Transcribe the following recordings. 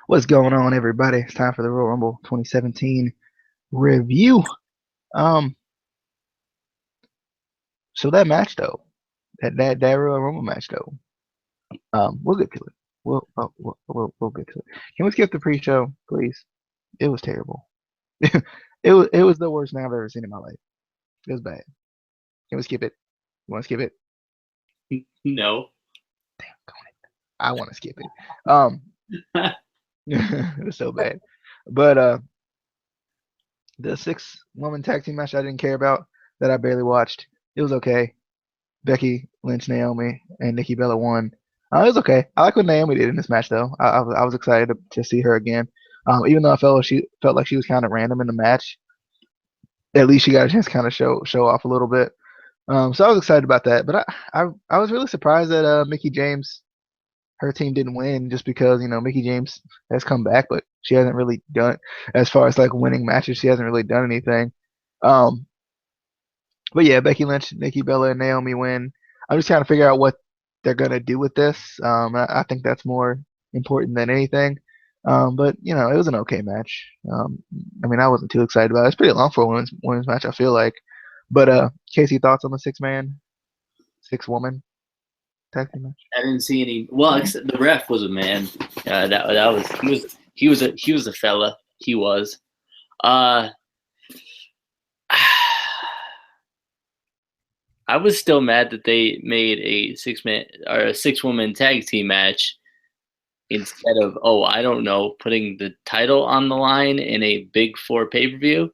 What's going on, everybody? It's time for the Royal Rumble 2017 review. Um, so that match though, that Royal Rumble match though, we'll get to it. We'll get to it. Can we skip the pre-show, please? It was terrible. It was the worst night I've ever seen in my life. It was bad. Can we skip it? You want to skip it? No. Damn, go on it. I want to skip it. It was so bad. But the six-woman tag team match I didn't care about that I barely watched. It was okay. Becky Lynch, Naomi, and Nikki Bella won. It was okay. I like what Naomi did in this match, though. I was excited to see her again. Even though she felt like she was kind of random in the match, at least she got a chance to kind of show off a little bit. So I was excited about that. But I was really surprised that Mickie James, her team didn't win, just because Mickie James has come back, but she hasn't really done, as far as like winning matches. She hasn't really done anything. Um, but yeah, Becky Lynch, Nikki Bella, and Naomi win. I'm just trying to figure out what they're gonna do with this. I think that's more important than anything. But it was an okay match. I mean, I wasn't too excited about it. It's pretty long for a women's match, I feel like. But Casey, thoughts on the six woman tag team match? I didn't see any. Well, except the ref was a man. That was he was a fella. He was. Uh, I was still mad that they made a 6-man or a 6-woman tag team match instead of I don't know, putting the title on the line in a Big Four pay-per-view.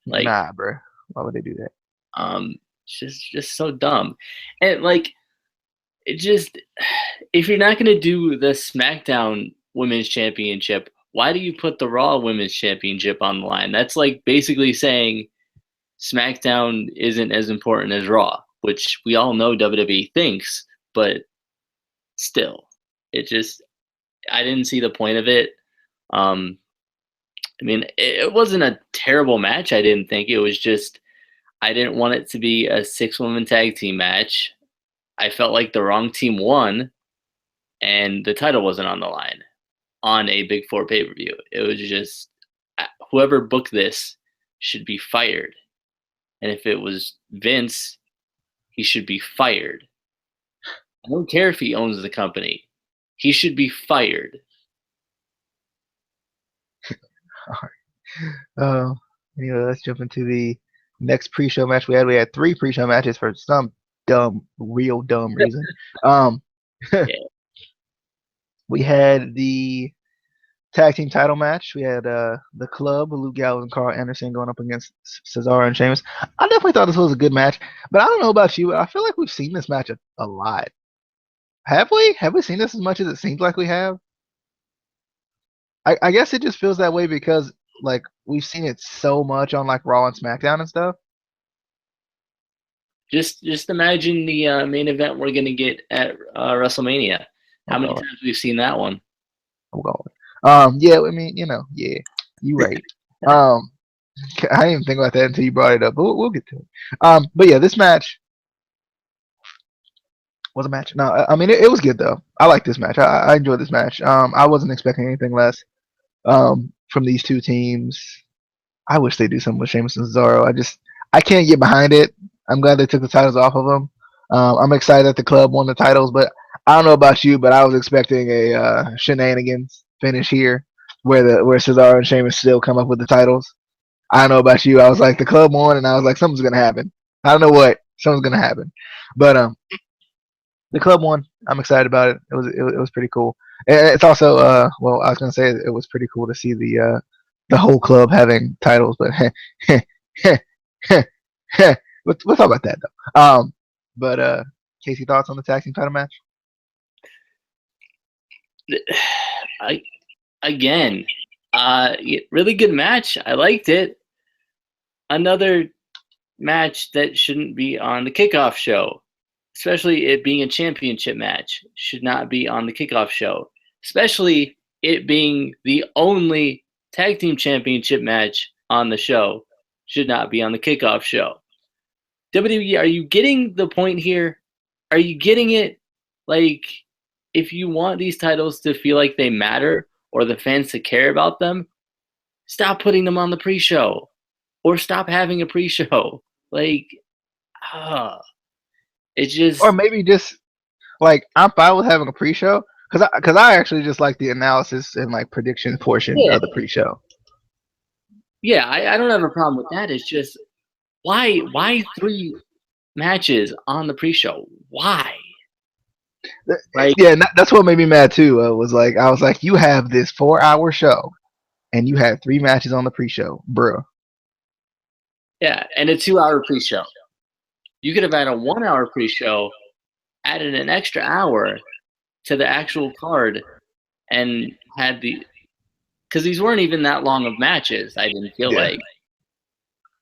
Like, Nah, bro. Why would they do that? just so dumb, and like it just if you're not gonna do the SmackDown Women's Championship, why do you put the Raw Women's Championship on the line? That's like basically saying SmackDown isn't as important as Raw, which we all know WWE thinks, but still, it just I didn't see the point of it. Um, I mean, it wasn't a terrible match. I didn't think it was just I didn't want it to be a 6-woman tag team match. I felt like the wrong team won, and the title wasn't on the line on a Big Four pay per view. It was just whoever booked this should be fired. And if it was Vince, he should be fired. I don't care if he owns the company. He should be fired. All right. Let's jump into the next pre-show match we had. We had three pre-show matches for some real dumb reason. Um, Yeah. we had the tag team title match. We had the club, Luke Gallows and Carl Anderson going up against Cesaro and Sheamus. I definitely thought this was a good match, but I don't know about you. I feel like we've seen this match a lot. Have we? Have we seen this as much as it seems like we have? I guess it just feels that way because like we've seen it so much on like Raw and SmackDown and stuff. Just imagine the main event we're gonna get at WrestleMania. How Oh many god. times we've seen that one? Oh god. Yeah, I mean, yeah, you right. Um, I didn't even think about that until you brought it up, but we'll get to it. But yeah, this match was a match. No, I mean it was good though. I like this match. I enjoyed this match. I wasn't expecting anything less. From these two teams. I wish they do something with Sheamus and Cesaro. I can't get behind it. I'm glad they took the titles off of them. I'm excited that the club won the titles, but I don't know about you, but I was expecting a shenanigans finish here, where Cesaro and Sheamus still come up with the titles. I don't know about you. I was like the club won, and I was like something's gonna happen. I don't know what. Something's gonna happen, but the club won. I'm excited about it. It was pretty cool. And it's also well, I was gonna say it was pretty cool to see the whole club having titles, but we'll talk about that though. But Casey, thoughts on the tag team title match? I again, really good match. I liked it. Another match that shouldn't be on the kickoff show, especially it being a championship match, should not be on the kickoff show, especially it being the only tag team championship match on the show, should not be on the kickoff show. WWE, are you getting the point here? Are you getting it? Like, if you want these titles to feel like they matter, or the fans to care about them, stop putting them on the pre-show or stop having a pre-show. Like, uh, it's Or just maybe just like I'm fine with having a pre-show because I actually just like the analysis and like prediction portion yeah, of the pre-show. yeah. I don't have a problem with that. It's just why three matches on the pre-show? Why? Like, Yeah, and that's what made me mad too. Was like I was like, you have this 4 hour show, and you had 3 matches on the pre-show, bro. yeah, and a 2 hour pre-show. You could have had a 1 hour pre-show, added an extra hour to the actual card, and had because these weren't even that long of matches. I didn't feel Yeah,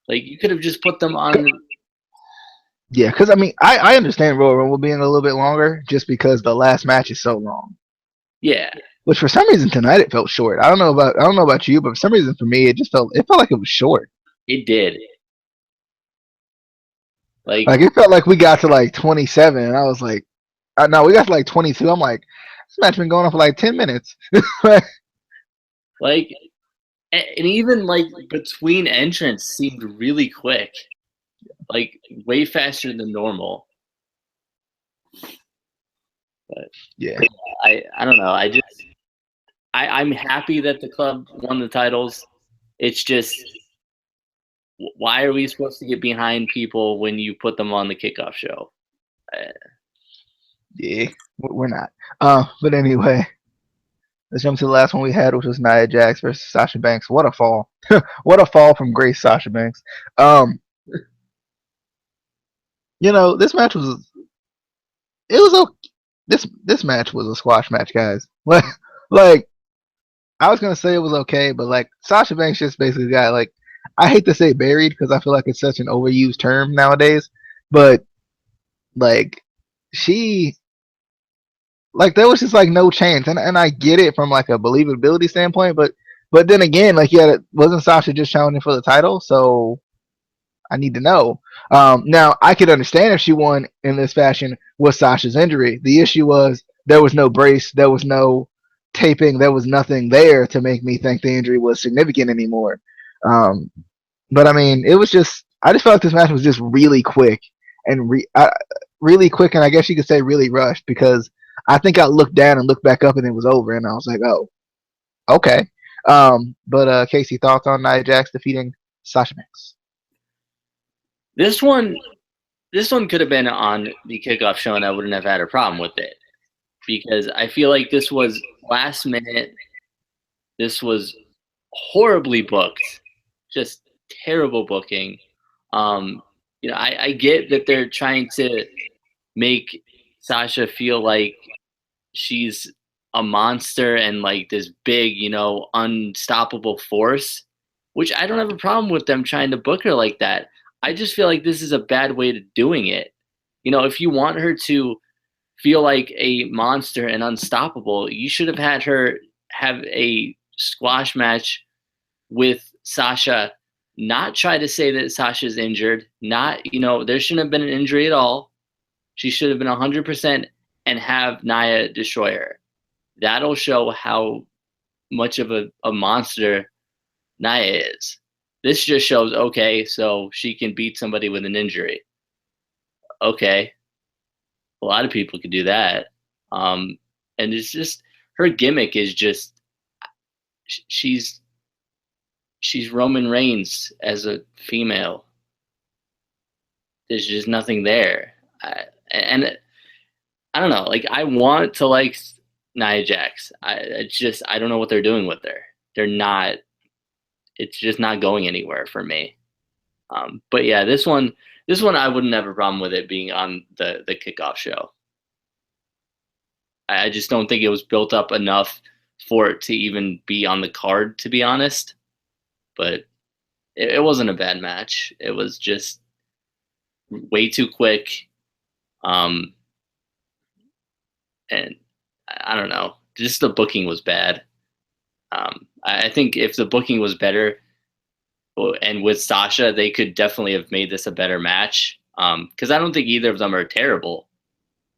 like you could have just put them on. yeah, because I mean, I understand Royal Rumble being a little bit longer just because the last match is so long. Yeah, Which for some reason tonight it felt short. I don't know about you, but for some reason for me it felt like it was short. it did. Like, Like it felt like we got to like 27, and I was like, no, we got to like 22. I'm like, this match been going on for like 10 minutes. like, and even like between entrants seemed really quick, like way faster than normal. But Yeah, I don't know. I'm happy that the club won the titles. It's just why are we supposed to get behind people when you put them on the kickoff show? yeah, we're not. But anyway, let's jump to the last one we had, which was Nia Jax versus Sasha Banks. What a fall! What a fall from Grace Sasha Banks. Um, this match was it was okay. This match was a squash match, guys. Like I was gonna say it was okay, but like Sasha Banks just basically got like I hate to say buried because I feel like it's such an overused term nowadays, but like she like there was just like no chance, and I get it from like a believability standpoint, but then again, like yeah, wasn't Sasha just challenging for the title? So I need to know. Now I could understand if she won in this fashion with Sasha's injury. The issue was there was no brace, there was no taping, there was nothing there to make me think the injury was significant anymore. Um, but I mean, it was just I just felt like this match was just really quick and really quick, and I guess you could say really rushed because I think I looked down and looked back up and it was over, and I was like, oh, okay. But Casey, thoughts on Nia Jax defeating Sasha Banks? This one, this one could have been on the kickoff show, and I wouldn't have had a problem with it because I feel like this was last minute. This was horribly booked, just terrible booking. Um, I get that they're trying to make Sasha feel like she's a monster and like this big, unstoppable force, which I don't have a problem with them trying to book her like that. I just feel like this is a bad way to doing it. If you want her to feel like a monster and unstoppable, you should have had her have a squash match with Sasha, not try to say that Sasha's injured, not, there shouldn't have been an injury at all. She should have been 100% and have Nia destroy her. That'll show how much of a monster Nia is. This just shows, okay, so she can beat somebody with an injury. Okay. A lot of people could do that. And it's just, her gimmick is just, she's Roman Reigns as a female. There's just nothing there. And I don't know. Like I want to like Nia Jax. I don't know what they're doing with her. They're not. It's just not going anywhere for me. But yeah, this one I wouldn't have a problem with it being on the kickoff show. I just don't think it was built up enough for it to even be on the card, to be honest. But it wasn't a bad match. It was just way too quick. And I don't know. Just the booking was bad. I think if the booking was better, and with Sasha, they could definitely have made this a better match. Because I don't think either of them are terrible.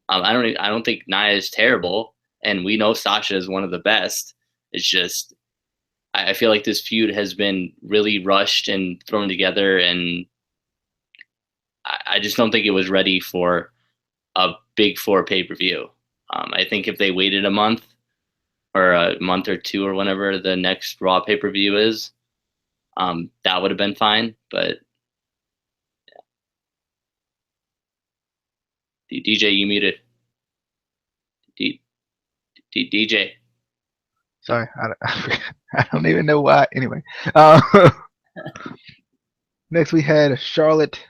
I don't think Nia is terrible, and we know Sasha is one of the best. It's just I feel like this feud has been really rushed and thrown together, and I just don't think it was ready for a big four pay per view. I think if they waited a month or a month or two or whenever the next Raw pay per view is, that would have been fine. But DJ, you muted. DJ. Sorry, I don't even know why. Anyway, uh, next we had Charlotte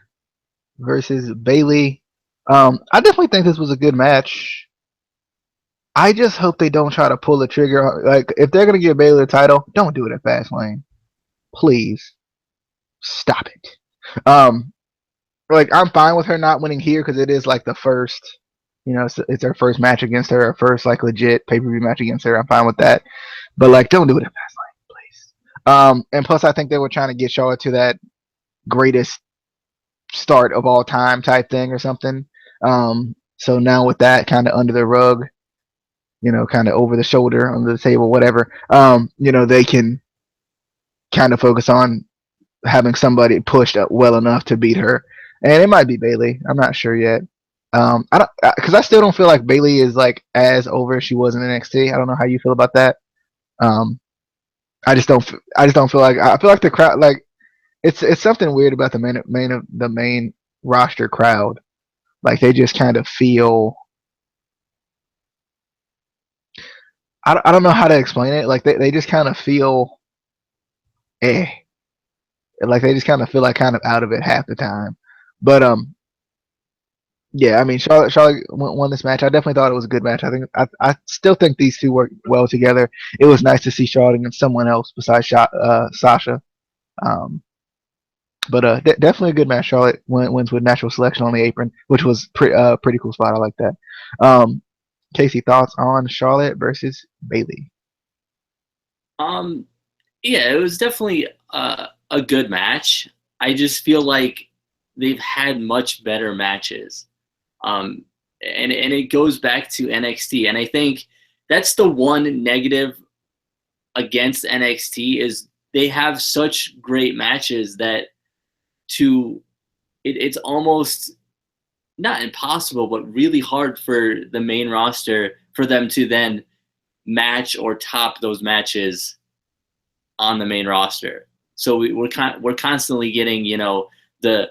versus Bailey. I definitely think this was a good match. I just hope they don't try to pull the trigger. Like, if they're gonna give Bailey the title, don't do it at Fastlane. Please stop it. Um, like I'm fine with her not winning here because it is like the first, it's her first match against her, her first like legit pay per view match against her. I'm fine with that, but like don't do it at Fastlane, please. And plus I think they were trying to get Charlotte to that greatest start of all time type thing or something. So now with that kind of under the rug, kind of over the shoulder, under the table, whatever, they can kind of focus on having somebody pushed up well enough to beat her. And it might be Bailey. I'm not sure yet. I don't because I still don't feel like Bailey is like as over as she was in NXT. I don't know how you feel about that. Um, I just don't. I just don't feel like. I feel like the crowd like it's something weird about the main roster crowd. Like they just kind of feel. I don't know how to explain it. Like they just kind of feel eh. Like they just kind of feel like kind of out of it half the time. But yeah, I mean Charlotte won this match. I definitely thought it was a good match. I still think these two work well together. It was nice to see Charlotte against someone else besides Sasha. Um, but definitely a good match. Charlotte wins with natural selection on the apron, which was pretty cool spot. I like that. Um, Casey, thoughts on Charlotte versus Bailey? Um, yeah, it was definitely a good match. I just feel like they've had much better matches. Um, and it goes back to NXT, and I think that's the one negative against NXT is they have such great matches that to it's almost not impossible, but really hard for the main roster for them to then match or top those matches on the main roster. So we're constantly getting the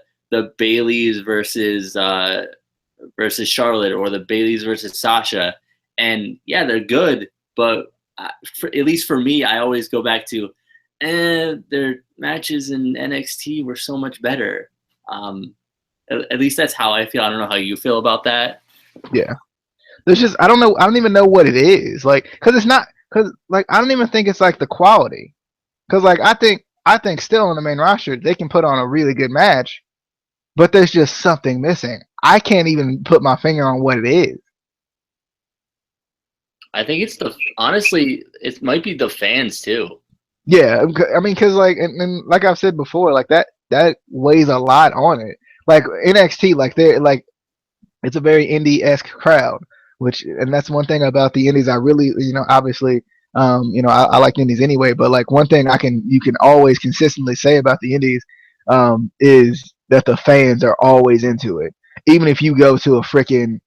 Baileys versus Charlotte or the Baileys versus Sasha, and yeah, they're good, but at least for me, I always go back to, their matches in NXT were so much better. At least that's how I feel. I don't know how you feel about that. Yeah, there's just I don't know. I don't even know what it is. Like, cause it's not. Cause like I don't even think it's like the quality. Cause like I think still on the main roster they can put on a really good match, but there's just something missing. I can't even put my finger on what it is. I think it's honestly, it might be the fans too. Yeah, I mean, cause like and like I've said before, like that weighs a lot on it. Like NXT, like they're like it's a very indie esque crowd, which and that's one thing about the indies. I really, obviously, I like indies anyway. But like one thing you can always consistently say about the indies is that the fans are always into it. Even if you go to a freaking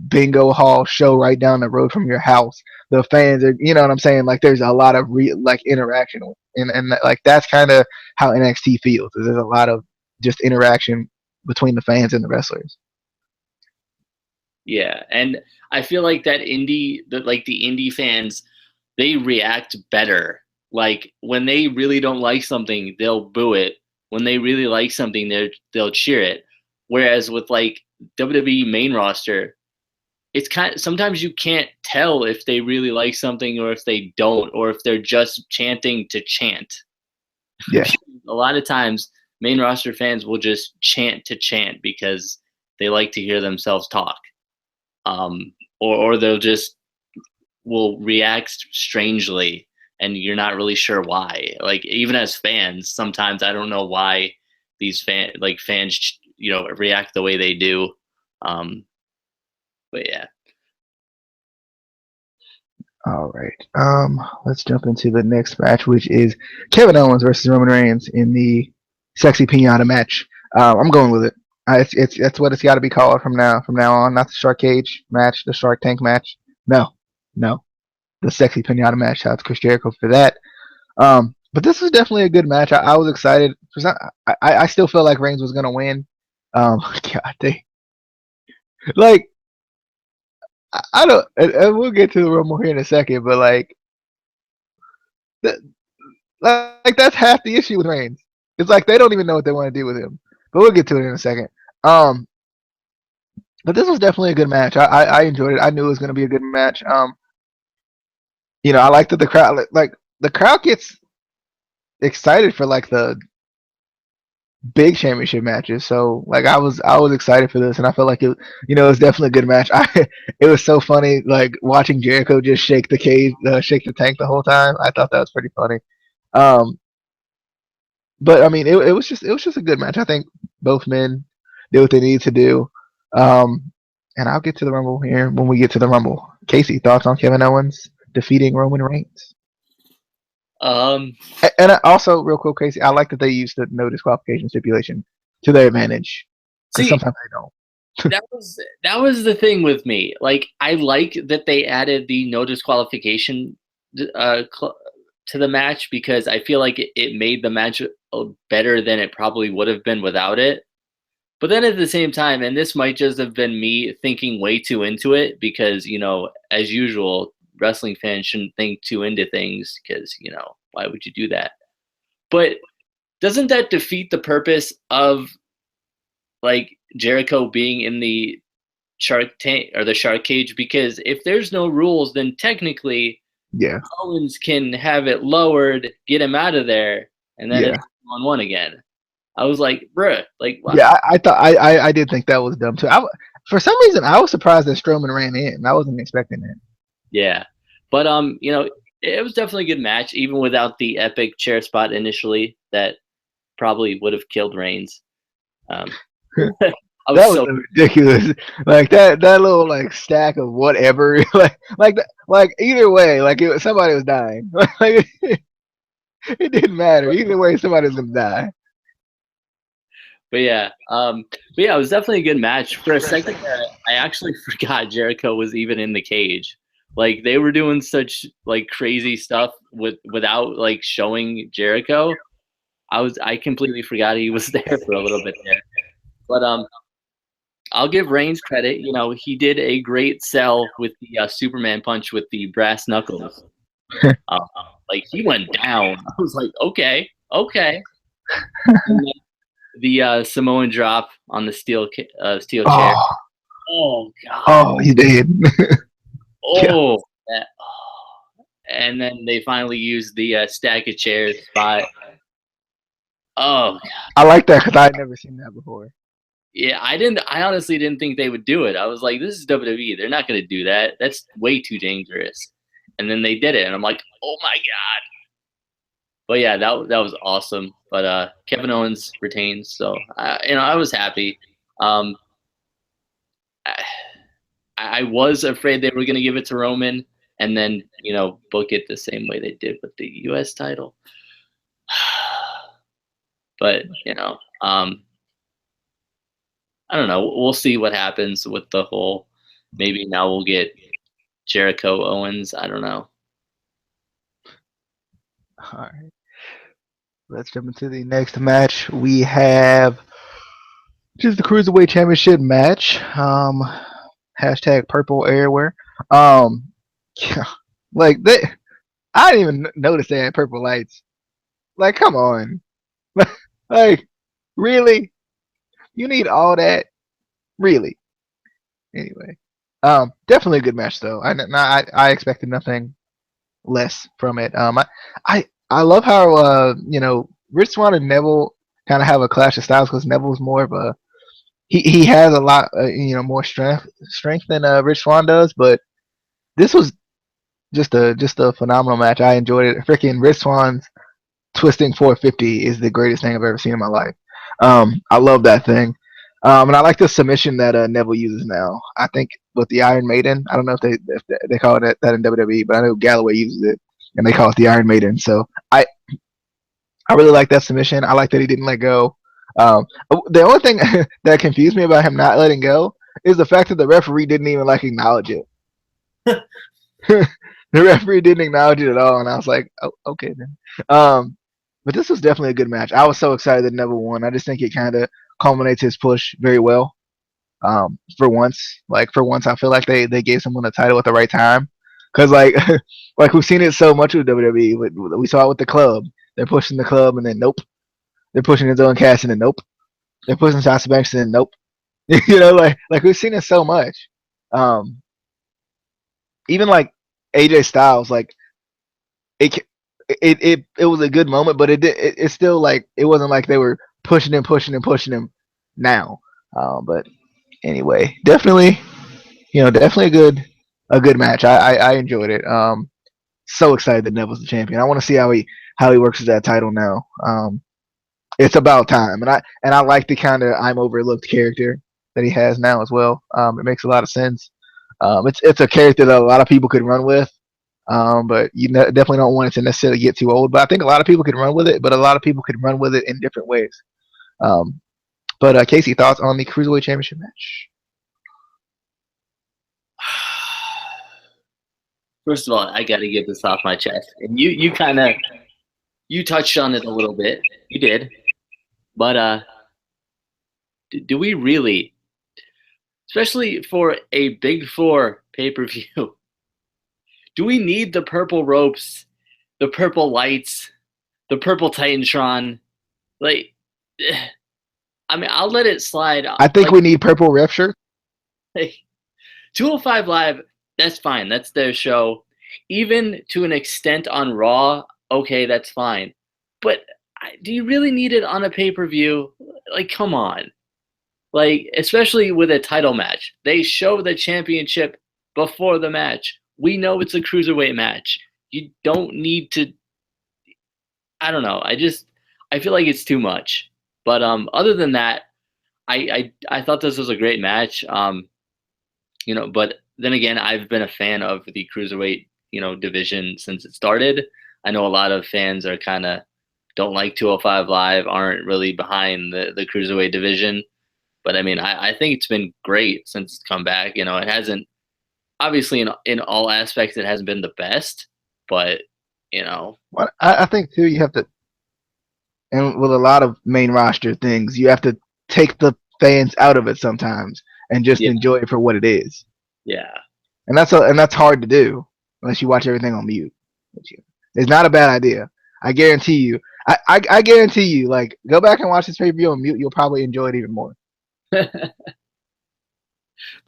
bingo hall show right down the road from your house, the fans are, you know what I'm saying? Like there's a lot of like interaction, and like that's kind of how NXT feels. There's a lot of just interaction between the fans and the wrestlers. Yeah, and I feel like the indie fans, they react better. Like when they really don't like something, they'll boo it. When they really like something, they'll cheer it. Whereas with like WWE main roster, it's sometimes you can't tell if they really like something or if they don't, or if they're just chanting to chant. Yeah. A lot of times, main roster fans will just chant to chant because they like to hear themselves talk, or they'll just will react strangely, and you're not really sure why. Like even as fans, sometimes I don't know why these fans react the way they do. Um, but yeah. All right. Let's jump into the next match, which is Kevin Owens versus Roman Reigns in the sexy pinata match. I'm going with it. It's what it's got to be called from now on. Not the Shark Cage match, the Shark Tank match. No, no, the sexy pinata match. Shout out to Chris Jericho for that. But this was definitely a good match. I was excited. I still felt like Reigns was gonna win. God, they like I don't. And we'll get to the Rumble here in a second, but that, like that's half the issue with Reigns. It's like they don't even know what they want to do with him. But we'll get to it in a second. Um, but this was definitely a good match. I enjoyed it. I knew it was going to be a good match. I like that the crowd like the crowd gets excited for like the big championship matches. So like I was excited for this, and I felt like it was definitely a good match. It was so funny like watching Jericho just shake the cage, shake the tank the whole time. I thought that was pretty funny. Um, but I mean, it was just a good match. I think both men did what they needed to do. And I'll get to the Rumble here when we get to the Rumble. Casey, thoughts on Kevin Owens defeating Roman Reigns? Um, And also, real quick, Casey, I like that they used the no disqualification stipulation to their advantage because See, sometimes they don't. that was the thing with me. Like, I like that they added the no disqualification to the match because I feel like it made the match better than it probably would have been without it. But then at the same time, and this might just have been me thinking way too into it because, as usual, wrestling fans shouldn't think too into things because, why would you do that? But doesn't that defeat the purpose of like Jericho being in the shark tank or the shark cage? Because if there's no rules, then technically Yeah, Owens can have it lowered, get him out of there, and then yeah, it's 1-1 again. I was like, bruh, like, wow. yeah. I thought I did think that was dumb too. For some reason, I was surprised that Strowman ran in. I wasn't expecting that. Yeah. But it was definitely a good match, even without the epic chair spot initially that probably would have killed Reigns. Um, I was That was so ridiculous. Like that little like stack of whatever. Like either way, somebody was dying. Like it didn't matter. Either way, somebody was gonna die. but yeah, it was definitely a good match. For a second there, I actually forgot Jericho was even in the cage. Like they were doing such like crazy stuff without like showing Jericho. I completely forgot he was there for a little bit there. But I'll give Reigns credit. He did a great sell with the Superman punch with the brass knuckles. Uh, like he went down. I was like, okay, okay. And then the Samoan drop on the steel chair. Oh, Oh God. oh, he did. Yeah, Oh. And then they finally used the stack of chairs spot. Oh I like that because I had never seen that before. yeah, I honestly didn't think they would do it. I was like, this is WWE. They're not going to do that. That's way too dangerous. And then they did it, and I'm like, oh my god. But yeah, that was awesome. But Kevin Owens retains, so I was happy. Um, I, I was afraid they were going to give it to Roman, and then book it the same way they did with the U.S. title. But I don't know. We'll see what happens with the whole. Maybe now we'll get Jericho Owens. I don't know. All right, let's jump into the next match. We have just the cruiserweight championship match. Hashtag purple everywhere. Um, like they, I didn't even notice they had purple lights. Like, come on, like really? You need all that? Really? Anyway, definitely a good match though. I expected nothing less from it. I love how Rich Swann and Neville kind of have a clash of styles because Neville's more of a he has a lot more strength than Rich Swann does, but this was just a phenomenal match. I enjoyed it. Freaking Rich Swann's twisting 450 is the greatest thing I've ever seen in my life. I love that thing. And I like the submission that Neville uses now. I think with the Iron Maiden, I don't know if they call it that in WWE, but I know Galloway uses it, and they call it the Iron Maiden. So I really like that submission. I like that he didn't let go. The only thing that confused me about him not letting go is the fact that the referee didn't even like acknowledge it. The referee didn't acknowledge it at all, and I was like, oh, okay then. But this was definitely a good match. I was so excited that Neville won. I just think it kind of culminates his push very well. For once, I feel like they gave someone a title at the right time. Cause like we've seen it so much with WWE. We saw it with the club. They're pushing the club, and then nope. They're pushing his own Cash, and then nope. They're pushing Sasha Banks, and then nope. Like we've seen it so much. Um, Even like AJ Styles, like it it was a good moment, but it's still like it wasn't like they were pushing him, pushing him, pushing him now. But anyway, definitely a good match. I enjoyed it. So excited that Neville's the champion. I want to see how he works with that title now. It's about time, and I like the kind of I'm overlooked character that he has now as well. It makes a lot of sense. It's a character that a lot of people could run with, but definitely don't want it to necessarily get too old. But I think a lot of people could run with it, but a lot of people could run with it in different ways. Um, but Casey, thoughts on the Cruiserweight Championship match? First of all, I got to get this off my chest, and you kind of you touched on it a little bit. You did, but do we really, especially for a Big Four pay-per-view, do we need the purple ropes, the purple lights, the purple Titantron? Like, I mean, I'll let it slide. I think we need purple ref shirts. Like, 205 Live, that's fine. That's their show. Even to an extent on Raw, okay, that's fine. But do you really need it on a pay-per-view? Like, come on. Like, especially with a title match. They show the championship before the match. We know it's a cruiserweight match. You don't need to. I don't know. I feel like it's too much. But other than that, I thought this was a great match. But then again, I've been a fan of the cruiserweight, division since it started. I know a lot of fans are kind of don't like 205 Live, aren't really behind the cruiserweight division. But I mean, I think it's been great since it's come back. It hasn't, obviously in all aspects, it hasn't been the best, but Well, I think too you have to, and with a lot of main roster things, you have to take the fans out of it sometimes and just yeah, enjoy it for what it is. yeah. And that's hard to do unless you watch everything on mute. It's not a bad idea. I guarantee you. I guarantee you. Like, go back and watch this pay per view on mute. You'll probably enjoy it even more. But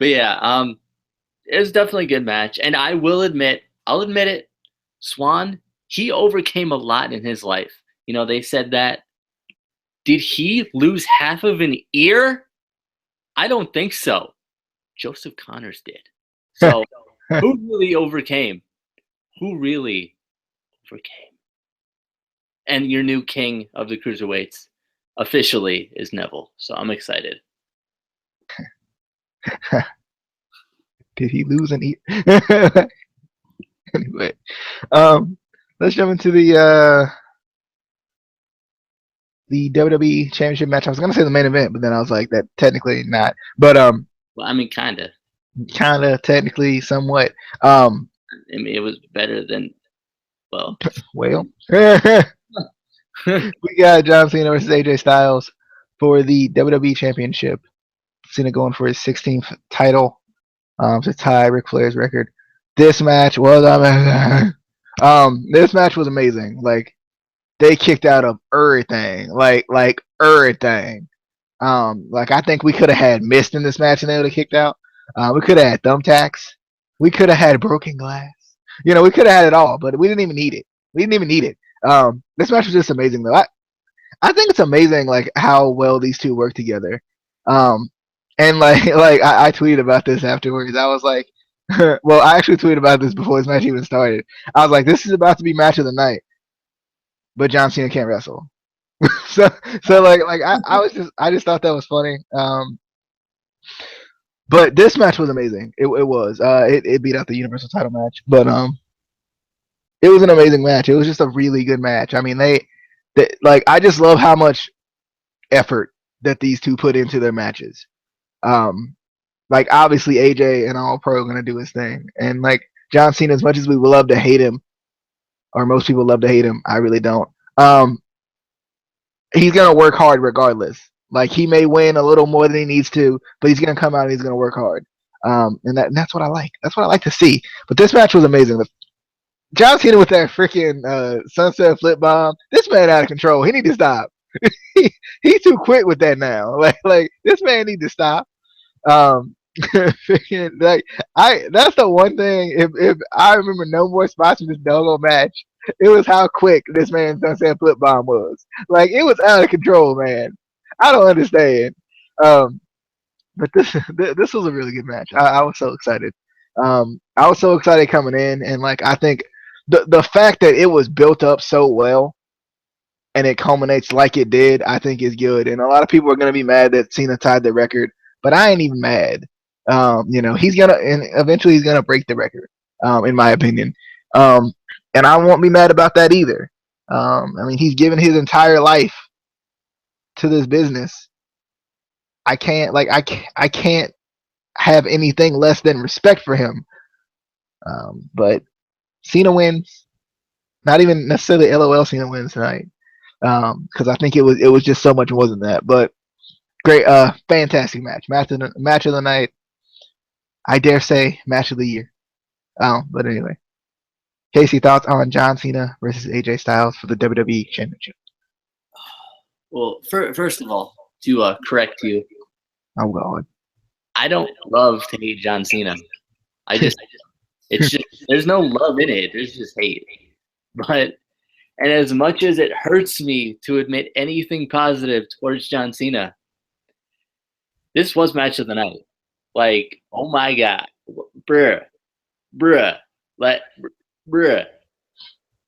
yeah, it was definitely a good match, and I'll admit it. Swan, he overcame a lot in his life. They said that. Did he lose half of an ear? I don't think so. Joseph Connors did. So who really overcame? Who really overcame? And your new king of the cruiserweights officially is Neville. So I'm excited. Did he lose an ear? Anyway, let's jump into the WWE Championship match. I was gonna say the main event, but then I was like, that technically not. But Well, I mean, kind of. technically, somewhat. I mean, it was better than. Well, Well, we got John Cena versus AJ Styles for the WWE Championship. Cena going for his 16th title to tie Ric Flair's record. This match was this match was amazing. Like, they kicked out of everything. Like everything. Like, I think we could have had mist in this match and they would have kicked out. We could have had thumbtacks. We could have had broken glass. We could have had it all, but we didn't even need it. We didn't even need it. This match was just amazing though. I think it's amazing like how well these two work together. And like I tweeted about this afterwards. I was like, well, I actually tweeted about this before this match even started. I was like, this is about to be match of the night, but John Cena can't wrestle. so I just thought that was funny. But this match was amazing. It was. It beat out the Universal title match, but it was an amazing match. It was just a really good match. I mean, they like I just love how much effort that these two put into their matches. Um, like obviously AJ and All Pro are gonna do his thing, and like John Cena, as much as we would love to hate him, or most people love to hate him, I really don't. He's gonna work hard regardless. Like he may win a little more than he needs to, but he's gonna come out and he's gonna work hard. And that's what I like. That's what I like to see. But this match was amazing. John Cena with that freaking sunset flip bomb. This man out of control. He need to stop. He's too quick with that now. Like this man need to stop. Um, like that's the one thing. If I remember no more spots from this doggone match, it was how quick this man's sunset flip bomb was. Like it was out of control, man. I don't understand. Um, but this was a really good match. I was so excited. I was so excited coming in, and like I think the fact that it was built up so well and it culminates like it did, I think is good. And a lot of people are gonna be mad that Cena tied the record, but I ain't even mad. He's gonna and eventually he's gonna break the record, in my opinion. Um, and I won't be mad about that either. I mean, he's given his entire life to this business. I can't have anything less than respect for him. But Cena wins. Not even necessarily LOL Cena wins tonight. Because I think it was just so much more than that. But great, fantastic match. Match of the night. I dare say match of the year. But anyway, Casey, thoughts on John Cena versus AJ Styles for the WWE Championship? Well, first of all, to correct you, Oh God. I don't love to hate John Cena. It's just there's no love in it. There's just hate. But and as much as it hurts me to admit anything positive towards John Cena, this was match of the night. Like, oh my god, bruh, bruh, like, bruh.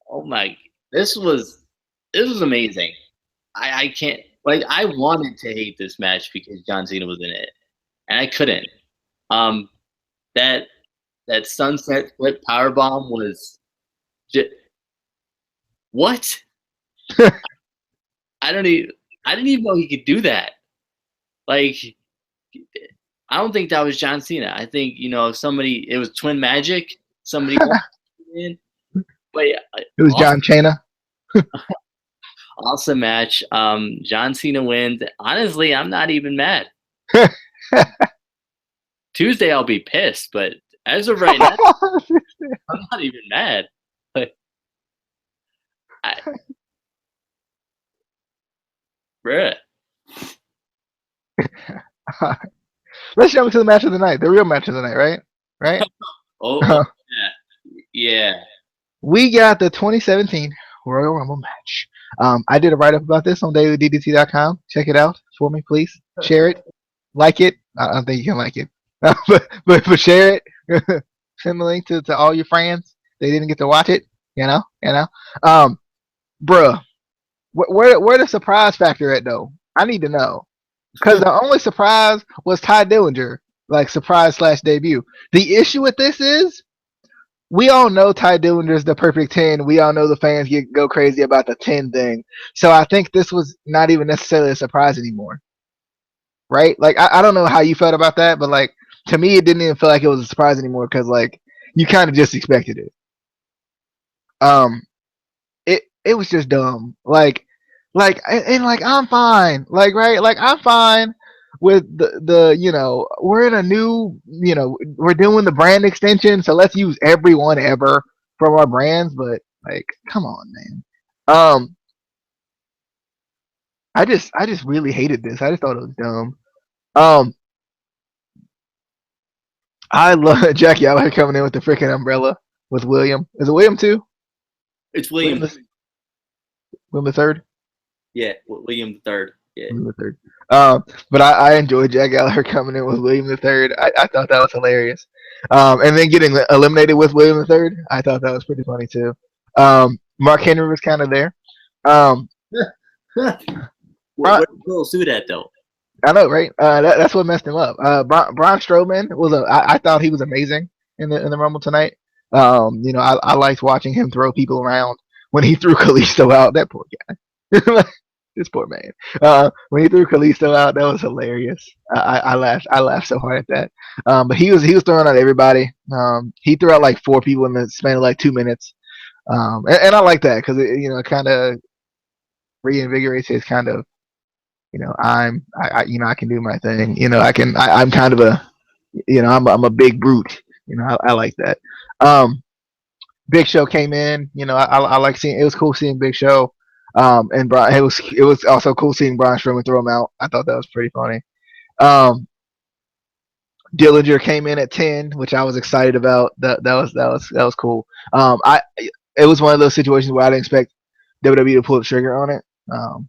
Oh my, this was amazing. I can't like I wanted to hate this match because John Cena was in it, and I couldn't. Um, that that sunset flip power bomb was just what? I don't even I didn't even know he could do that. Like I don't think that was John Cena. I think somebody. It was Twin Magic. Somebody in. But yeah, It was awesome, John Cena. awesome match. John Cena wins. Honestly, I'm not even mad. Tuesday I'll be pissed, but as of right now, I'm not even mad. Like, I, bruh. Let's jump into the match of the night, the real match of the night, right? Right. Oh yeah. We got the 2017 Royal Rumble match. I did a write up about this on dailyddt.com. Check it out for me, please. Share it, like it. I don't think you can like it, but share it. Send the link to all your friends. They didn't get to watch it. Um, bruh, where the surprise factor at though? I need to know because the only surprise was Ty Dillinger, like surprise slash debut. The issue with this is we all know Ty Dillinger's the perfect 10. We all know the fans go crazy about the 10 thing. So I think this was not even necessarily a surprise anymore. Right? Like, I don't know how you felt about that, but like, to me, it didn't even feel like it was a surprise anymore because, like, you kind of just expected it. Um, it was just dumb. Like, I'm fine. Like, right? Like, I'm fine with the we're in a new we're doing the brand extension, so let's use everyone ever from our brands. But like, come on, man. I just really hated this. I just thought it was dumb. Um, I love Jackie out here coming in with the freaking umbrella with William. Is it William too? It's William William. the, William the third. Yeah, William the Third. Yeah. William the third. But I enjoyed Jack Gallagher coming in with William the third. I thought that was hilarious. And then getting eliminated with William the third, I thought that was pretty funny too. Mark Henry was kind of there. Um, Where the little suit at though? I know, right? That's what messed him up. Braun Strowman was I thought he was amazing in the Rumble tonight. I liked watching him throw people around when he threw Kalisto out. That poor guy, this poor man. When he threw Kalisto out, that was hilarious. I laughed so hard at that. But he was throwing out everybody. He threw out like four people in the span of like 2 minutes. And I like that because it kind of reinvigorates his kind of I can do my thing. I'm kind of a I'm a big brute. I like that. Um, Big Show came in. I like seeing. It was cool seeing Big Show. And it was also cool seeing Braun Strowman throw him out. I thought that was pretty funny. Um, Dillinger came in at 10, which I was excited about. That was cool. I It was one of those situations where I didn't expect WWE to pull the trigger on it.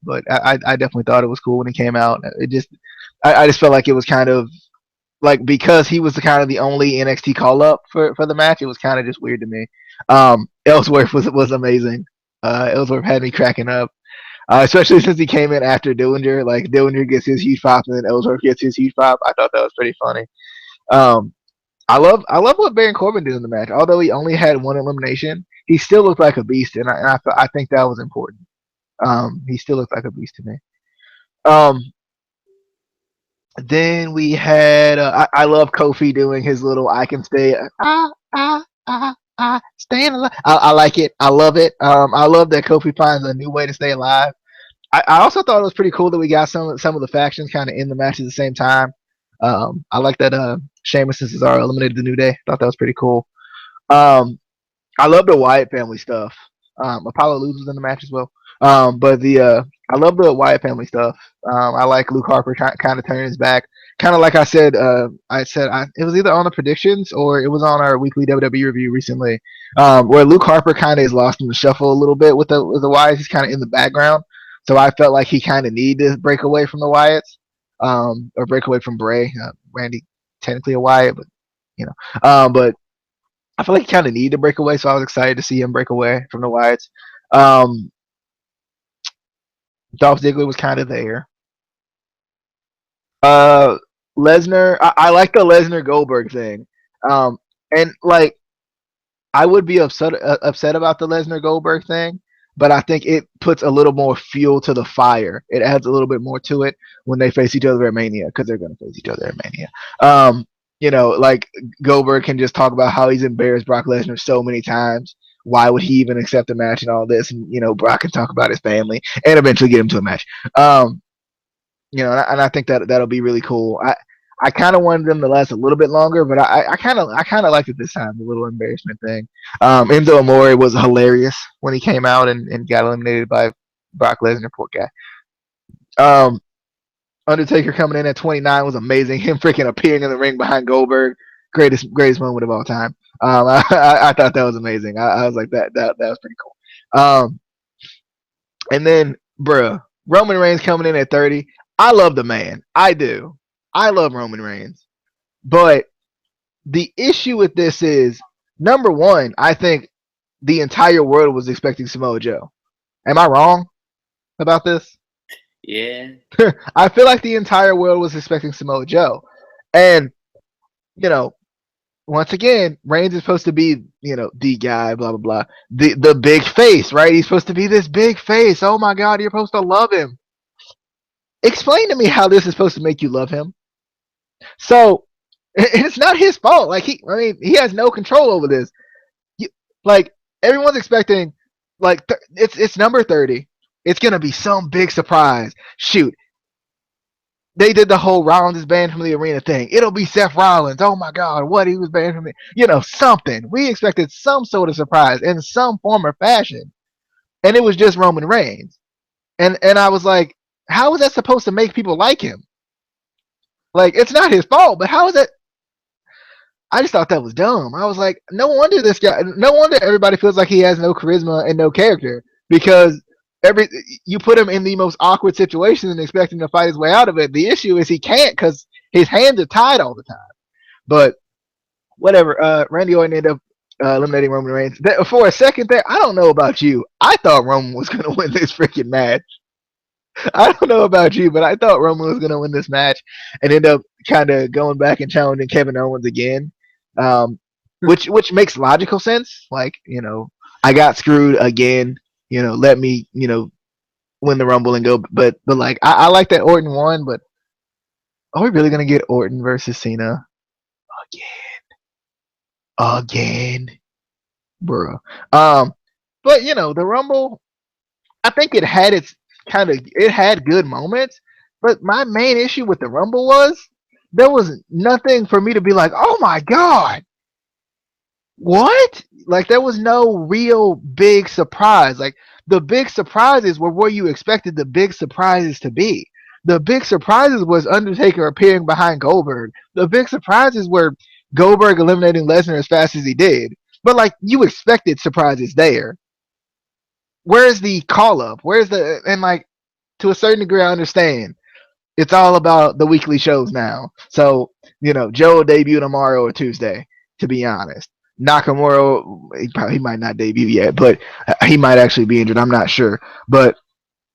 But I definitely thought it was cool when he came out. I just felt like it was kind of like because he was the only NXT call up for the match. It was kind of just weird to me. Ellsworth was amazing. Ellsworth had me cracking up, especially since he came in after Dillinger. Like Dillinger gets his huge pop and then Ellsworth gets his huge pop. I thought that was pretty funny. Um, I love what Baron Corbin did in the match. Although he only had one elimination, he still looked like a beast, and I think that was important. He still looked like a beast to me. Um, then we had I love Kofi doing his little I can stay staying alive. I like it. I love it. I love that Kofi finds a new way to stay alive. I also thought it was pretty cool that we got some of the factions kind of in the match at the same time. I like that Sheamus and Cesaro eliminated the New Day. Thought that was pretty cool. Um, I love the Wyatt family stuff. Apollo Luz was in the match as well. But the I love the Wyatt family stuff. I like Luke Harper kind of turning his back. Kind of like it was either on the predictions or it was on our weekly WWE review recently, where Luke Harper kind of is lost in the shuffle a little bit with the Wyatts. He's kind of in the background, so I felt like he kind of needed to break away from the Wyatts, or break away from Bray. Randy technically a Wyatt, but but I feel like he kind of needed to break away, so I was excited to see him break away from the Wyatts. Um, Dolph Ziggler was kind of there. Uh, Lesnar, I like the Lesnar Goldberg thing, and like I would be upset about the Lesnar Goldberg thing, but I think it puts a little more fuel to the fire. It adds a little bit more to it when they face each other at Mania because they're going to face each other at Mania. Um, like Goldberg can just talk about how he's embarrassed Brock Lesnar so many times. Why would he even accept a match and all this? And Brock can talk about his family and eventually get him to a match. Um, and I think that'll be really cool. I kind of wanted them to last a little bit longer, but I kind of liked it this time. The little embarrassment thing. Enzo Amore was hilarious when he came out and got eliminated by Brock Lesnar. Poor guy. Um, Undertaker coming in at 29 was amazing. Him freaking appearing in the ring behind Goldberg, greatest moment of all time. I thought that was amazing. I was like that was pretty cool. And then, bruh, Roman Reigns coming in at 30. I love the man. I do. I love Roman Reigns. But the issue with this is number one, I think the entire world was expecting Samoa Joe. Am I wrong about this? Yeah. I feel like the entire world was expecting Samoa Joe. And, you know, once again, Reigns is supposed to be, the guy, blah blah blah. The big face, right? He's supposed to be this big face. Oh my god, you're supposed to love him. Explain to me how this is supposed to make you love him. So it's not his fault. Like he has no control over this. Like everyone's expecting, like it's number 30. It's gonna be some big surprise. Shoot, they did the whole Rollins is banned from the arena thing. It'll be Seth Rollins. Oh my God, what he was banned from something. We expected some sort of surprise in some form or fashion, and it was just Roman Reigns. And I was like, how is that supposed to make people like him? Like it's not his fault, but how is that? I just thought that was dumb. I was like, no wonder this guy, no wonder everybody feels like he has no charisma and no character because every you put him in the most awkward situation and expect him to fight his way out of it. The issue is he can't because his hands are tied all the time. But whatever. Randy Orton ended up eliminating Roman Reigns. For a second there, I don't know about you. I thought Roman was going to win this freaking match. I don't know about you, but I thought Roman was gonna win this match and end up kind of going back and challenging Kevin Owens again, um, which makes logical sense. Like, I got screwed again. Let me win the Rumble and go. But like, I like that Orton won, but are we really gonna get Orton versus Cena again, bro? But the Rumble, I think it had good moments, but my main issue with the Rumble was there was nothing for me to be like, oh my god, what? Like there was no real big surprise. Like the big surprises were where you expected the big surprises to be. The big surprises was Undertaker appearing behind Goldberg. The big surprises were Goldberg eliminating Lesnar as fast as he did. But like you expected surprises there. Where's the call up? Where's the and like to a certain degree I understand. It's all about the weekly shows now. So, Joe will debut tomorrow or Tuesday, to be honest. Nakamura, he might not debut yet, but he might actually be injured. I'm not sure. But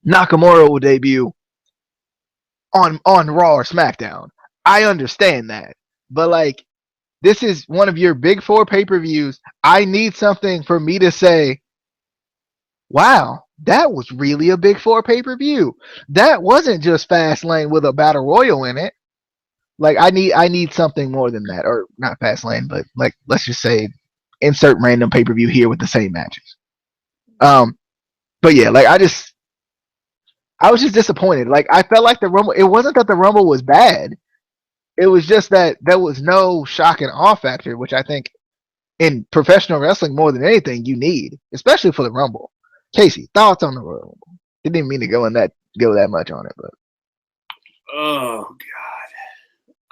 Nakamura will debut on Raw or SmackDown. I understand that. But, like, this is one of your big four pay per views. I need something for me to say, wow, that was really a big four pay per view. That wasn't just Fastlane with a battle royal in it. Like I need something more than that, or not Fastlane, but like let's just say insert random pay per view here with the same matches. Um, but yeah, like I was just disappointed. Like I felt like the Rumble. It wasn't that the Rumble was bad. It was just that there was no shock and awe factor, which I think in professional wrestling more than anything you need, especially for the Rumble. Casey, thoughts on the Rumble? Didn't even mean to go that much on it, but Oh God.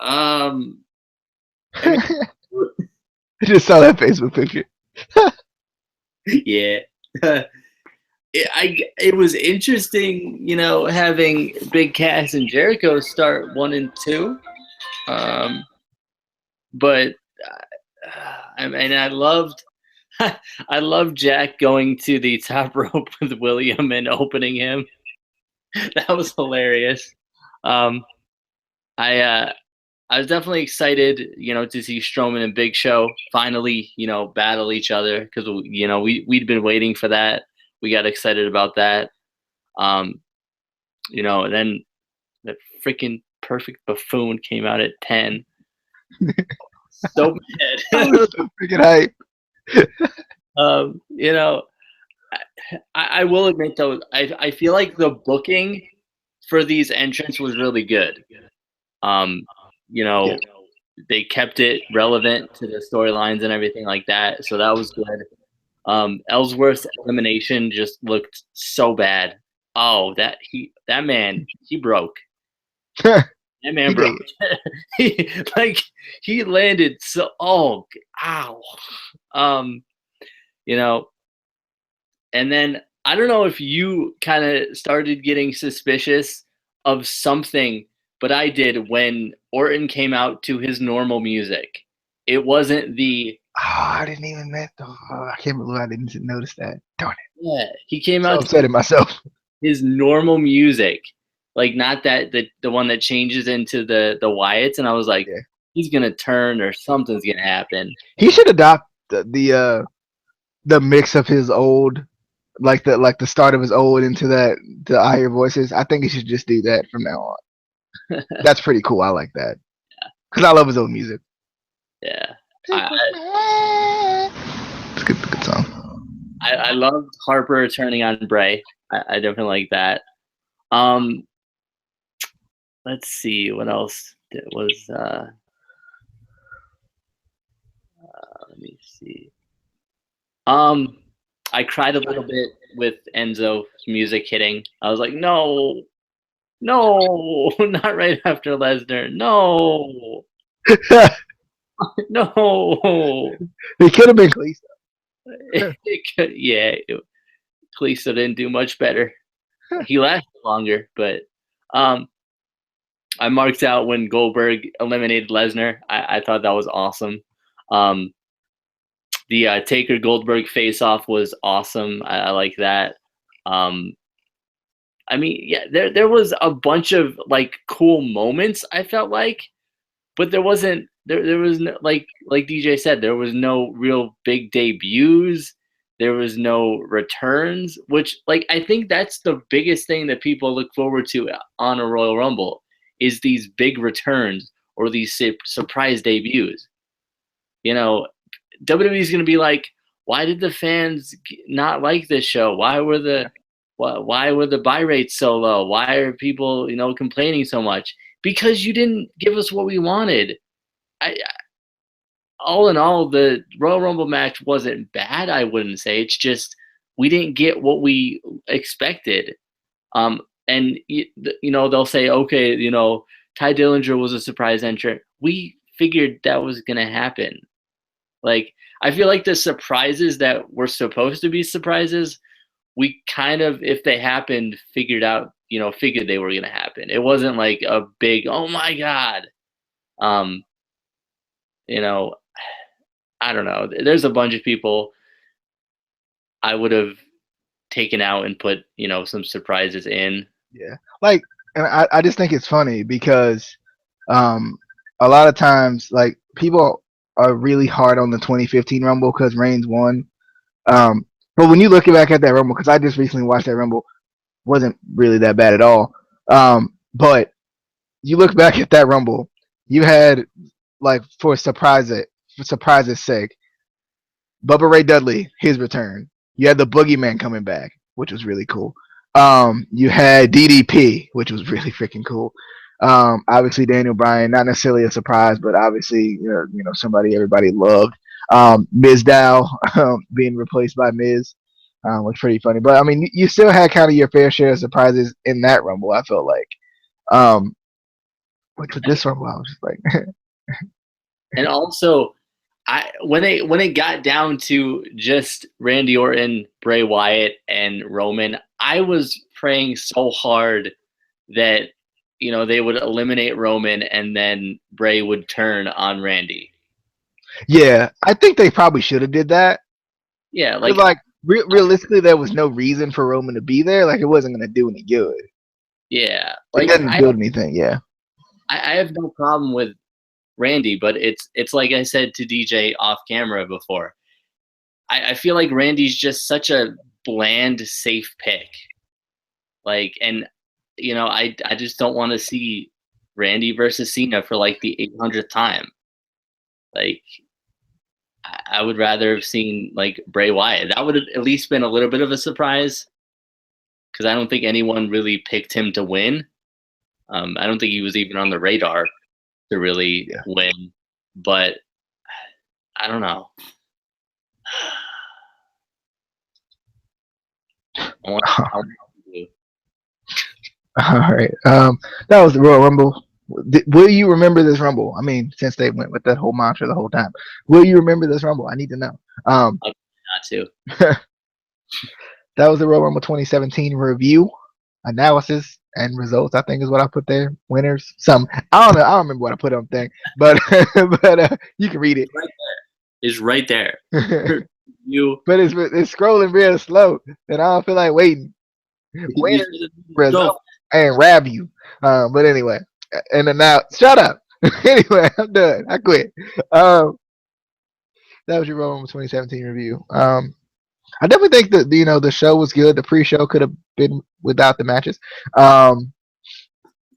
I mean, I just saw that Facebook picture. yeah. It was interesting, having Big Cass and Jericho start 1 and 2. But I mean, I loved I loved Jack going to the top rope with William and opening him. That was hilarious. Um, I was definitely excited, to see Strowman and Big Show finally, battle each other because we'd been waiting for that. We got excited about that. And then the freaking perfect buffoon came out at 10. So I mad. was so freaking hype. um, you know, I will admit though, I feel like the booking for these entrants was really good. Um, you Yeah. know, they kept it relevant to the storylines and everything like that, so that was good. Ellsworth's elimination just looked so bad. Oh, that man, he broke. That man He broke. did. He landed so. Oh, ow. Um, you know, and then I don't know if you kind of started getting suspicious of something, but I did when Orton came out to his normal music. It wasn't the Oh, I didn't even met the. Oh, I can't believe I didn't notice that. Darn it! yeah. He came So out upset to at myself. his normal music, like not that the one that changes into the Wyatts, and I was like, Yeah. he's gonna turn or something's gonna happen. He should adopt the mix of his old, like the start of his old into that the I hear voices. I think he should just do that from now on. That's pretty cool. I like that because I love his old music. Yeah. I, It's a good song. I loved Harper turning on Bray. I definitely like that. Um, let's see what else was. Let me see. Um, I cried a little bit with Enzo's music hitting. I was like, no, no, not right after Lesnar. No, no. He could have been Kalisto. Yeah, Kalisto didn't do much better. He lasted longer, but um, I marked out when Goldberg eliminated Lesnar. I thought that was awesome. Um, the Taker Goldberg face off was awesome. I like that. Um, I mean, yeah, there was a bunch of like cool moments. I felt like, but there was no, like DJ said, there was no real big debuts. There was no returns, which like I think that's the biggest thing that people look forward to on a Royal Rumble is these big returns or these surprise debuts. You know, WWE is going to be like, why did the fans not like this show? Why were the buy rates so low? Why are people complaining so much? Because you didn't give us what we wanted. I All in all, the Royal Rumble match wasn't bad. I wouldn't say it's just we didn't get what we expected. And they'll say, okay, Ty Dillinger was a surprise entrant. We figured that was gonna happen. Like, I feel like the surprises that were supposed to be surprises, we kind of, if they happened, figured they were gonna happen. It wasn't like a big, oh my god. Um, you know, I don't know. There's a bunch of people I would have taken out and put, some surprises in. Yeah, like, and I just think it's funny because um, a lot of times, like, people are really hard on the 2015 Rumble because Reigns won. But when you look back at that Rumble, because I just recently watched that Rumble, wasn't really that bad at all. But you look back at that Rumble, you had, like, for surprise's sake, Bubba Ray Dudley, his return. You had the Boogeyman coming back, which was really cool. You had DDP, which was really freaking cool. Obviously Daniel Bryan, not necessarily a surprise, but obviously somebody everybody loved. Miz Dow being replaced by Miz was pretty funny. But I mean, you still had kind of your fair share of surprises in that Rumble. I felt like, which with this Rumble, I was just like, And also, when it got down to just Randy Orton, Bray Wyatt, and Roman, I was praying so hard that they would eliminate Roman and then Bray would turn on Randy. yeah, I think they probably should have did that. Yeah, like realistically, there was no reason for Roman to be there. Like, it wasn't going to do any good. Yeah, It didn't build anything. Yeah, I have no problem with Randy, but it's like I said to DJ off camera before. I feel like Randy's just such a bland, safe pick. Like, and I just don't want to see Randy versus Cena for like the 800th time. Like, I would rather have seen like Bray Wyatt. That would have at least been a little bit of a surprise because I don't think anyone really picked him to win. I don't think he was even on the radar to really win, but I don't know. All right. That was the Royal Rumble. Will you remember this Rumble? I mean, since they went with that whole mantra the whole time, will you remember this Rumble? I need to know. Not to. That was the Royal Rumble 2017 review, analysis, and results. I think is what I put there. Winners. I don't know. I don't remember what I put on thing, but you can read it. It's right there. But it's scrolling real slow, and I don't feel like waiting. Winners, results, and review. But anyway, and then now shut up. Anyway, I'm done. I quit. That was your Royal Rumble 2017 review. I definitely think that the show was good. The pre-show could have been without the matches. I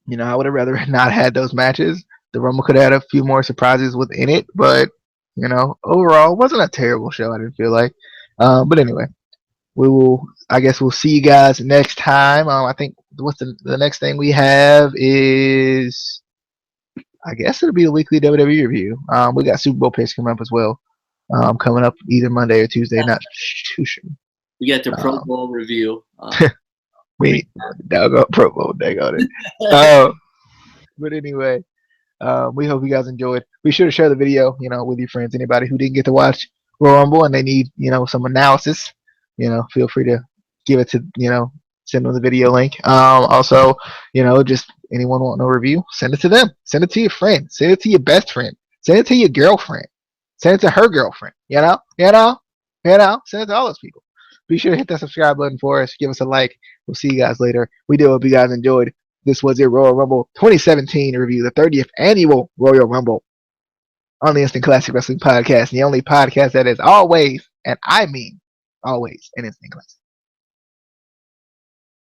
would have rather not had those matches. The Rumble could have had a few more surprises within it, but overall, it wasn't a terrible show. I didn't feel like. But anyway, I guess we'll see you guys next time. I think what's the next thing we have is, I guess it'll be a weekly WWE review. We got Super Bowl picks coming up as well. Coming up either Monday or Tuesday. Not too sure. We got the Pro Bowl review. We doggone Pro Bowl, daggone it. But anyway, we hope you guys enjoyed. Be sure to share the video, with your friends. Anybody who didn't get to watch Royal Rumble and they need, some analysis, feel free to give it to, send them the video link. Also, just anyone want no review, send it to them. Send it to your friend. Send it to your best friend. Send it to your girlfriend. Send it to her girlfriend. Send it to all those people. Be sure to hit that subscribe button for us. Give us a like. We'll see you guys later. We do hope you guys enjoyed. This was your Royal Rumble 2017 review, the 30th annual Royal Rumble on the Instant Classic Wrestling Podcast, the only podcast that is always, and I mean always, an Instant Classic.